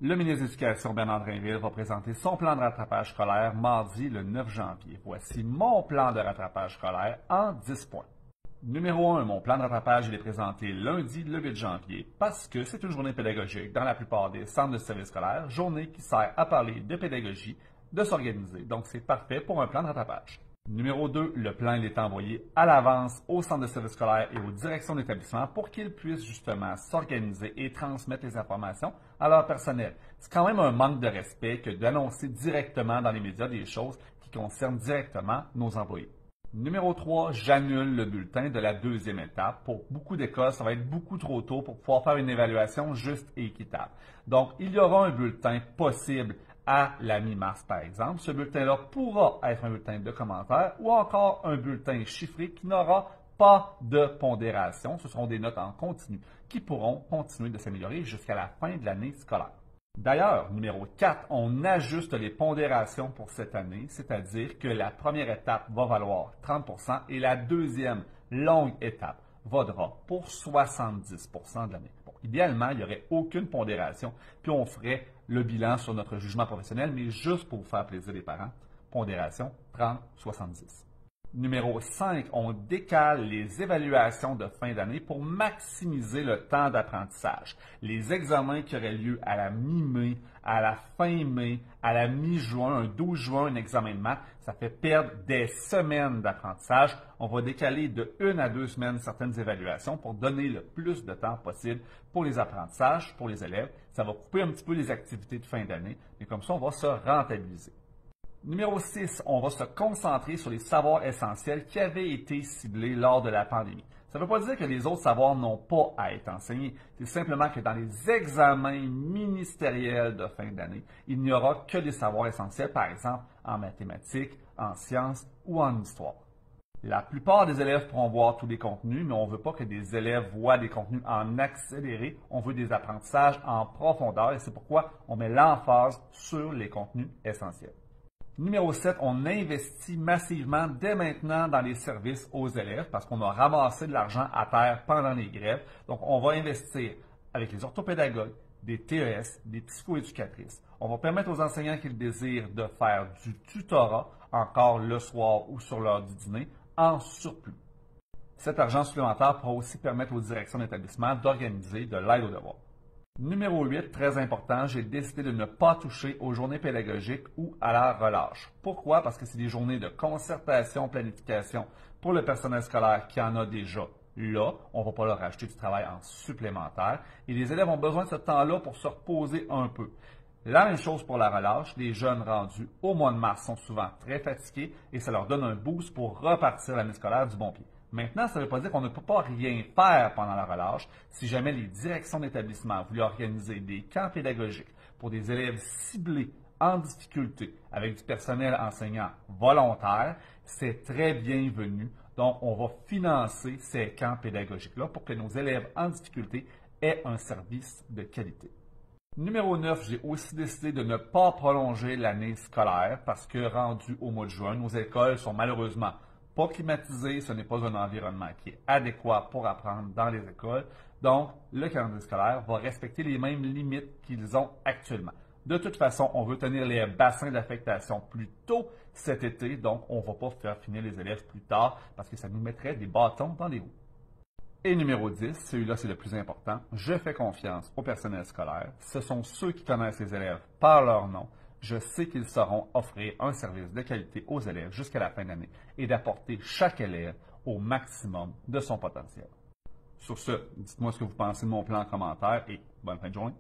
Le ministre de l'Éducation, Bernard Drinville, va présenter son plan de rattrapage scolaire mardi le 9 janvier. Voici mon plan de rattrapage scolaire en 10 points. Numéro 1, mon plan de rattrapage est présenté lundi le 8 janvier parce que c'est une journée pédagogique dans la plupart des centres de services scolaires, journée qui sert à parler de pédagogie, de s'organiser. Donc, c'est parfait pour un plan de rattrapage. Numéro 2, le plan est envoyé à l'avance au centre de services scolaires et aux directions d'établissement pour qu'ils puissent justement s'organiser et transmettre les informations à leur personnel. C'est quand même un manque de respect que d'annoncer directement dans les médias des choses qui concernent directement nos employés. Numéro 3, j'annule le bulletin de la deuxième étape. Pour beaucoup d'écoles, ça va être beaucoup trop tôt pour pouvoir faire une évaluation juste et équitable. Donc, il y aura un bulletin possible à la mi-mars, par exemple. Ce bulletin-là pourra être un bulletin de commentaires ou encore un bulletin chiffré qui n'aura pas de pondération. Ce seront des notes en continu qui pourront continuer de s'améliorer jusqu'à la fin de l'année scolaire. D'ailleurs, numéro 4, on ajuste les pondérations pour cette année, c'est-à-dire que la première étape va valoir 30 % et la deuxième longue étape vaudra pour 70 % de l'année. Bon, idéalement, il n'y aurait aucune pondération, puis on ferait le bilan sur notre jugement professionnel, mais juste pour vous faire plaisir les parents, pondération 30-70. Numéro 5, on décale les évaluations de fin d'année pour maximiser le temps d'apprentissage. Les examens qui auraient lieu à la mi-mai, à la fin mai, à la mi-juin, un 12 juin, un examen de maths, ça fait perdre des semaines d'apprentissage. On va décaler de 1 à 2 semaines certaines évaluations pour donner le plus de temps possible pour les apprentissages, pour les élèves. Ça va couper un petit peu les activités de fin d'année, mais comme ça, on va se rentabiliser. Numéro 6, on va se concentrer sur les savoirs essentiels qui avaient été ciblés lors de la pandémie. Ça ne veut pas dire que les autres savoirs n'ont pas à être enseignés. C'est simplement que dans les examens ministériels de fin d'année, il n'y aura que des savoirs essentiels, par exemple en mathématiques, en sciences ou en histoire. La plupart des élèves pourront voir tous les contenus, mais on ne veut pas que des élèves voient des contenus en accéléré. On veut des apprentissages en profondeur et c'est pourquoi on met l'emphase sur les contenus essentiels. Numéro 7, on investit massivement dès maintenant dans les services aux élèves parce qu'on a ramassé de l'argent à terre pendant les grèves. Donc, on va investir avec les orthopédagogues, des TES, des psychoéducatrices. On va permettre aux enseignants qui le désirent de faire du tutorat encore le soir ou sur l'heure du dîner en surplus. Cet argent supplémentaire pourra aussi permettre aux directions d'établissement d'organiser de l'aide aux devoirs. Numéro 8, très important, j'ai décidé de ne pas toucher aux journées pédagogiques ou à la relâche. Pourquoi? Parce que c'est des journées de concertation, planification pour le personnel scolaire qui en a déjà là. On ne va pas leur acheter du travail en supplémentaire. Et les élèves ont besoin de ce temps-là pour se reposer un peu. La même chose pour la relâche. Les jeunes rendus au mois de mars sont souvent très fatigués et ça leur donne un boost pour repartir l'année scolaire du bon pied. Maintenant, ça ne veut pas dire qu'on ne peut pas rien faire pendant la relâche. Si jamais les directions d'établissement voulaient organiser des camps pédagogiques pour des élèves ciblés en difficulté avec du personnel enseignant volontaire, c'est très bienvenu. Donc, on va financer ces camps pédagogiques-là pour que nos élèves en difficulté aient un service de qualité. Numéro 9, j'ai aussi décidé de ne pas prolonger l'année scolaire parce que rendu au mois de juin, nos écoles sont malheureusement pas climatisé, ce n'est pas un environnement qui est adéquat pour apprendre dans les écoles. Donc, le calendrier scolaire va respecter les mêmes limites qu'ils ont actuellement. De toute façon, on veut tenir les bassins d'affectation plus tôt cet été, donc on ne va pas faire finir les élèves plus tard parce que ça nous mettrait des bâtons dans les roues. Et numéro 10, celui-là c'est le plus important, je fais confiance au personnel scolaire. Ce sont ceux qui connaissent les élèves par leur nom. Je sais qu'ils sauront offrir un service de qualité aux élèves jusqu'à la fin de l'année et d'apporter chaque élève au maximum de son potentiel. Sur ce, dites-moi ce que vous pensez de mon plan en commentaire et bonne fin de journée.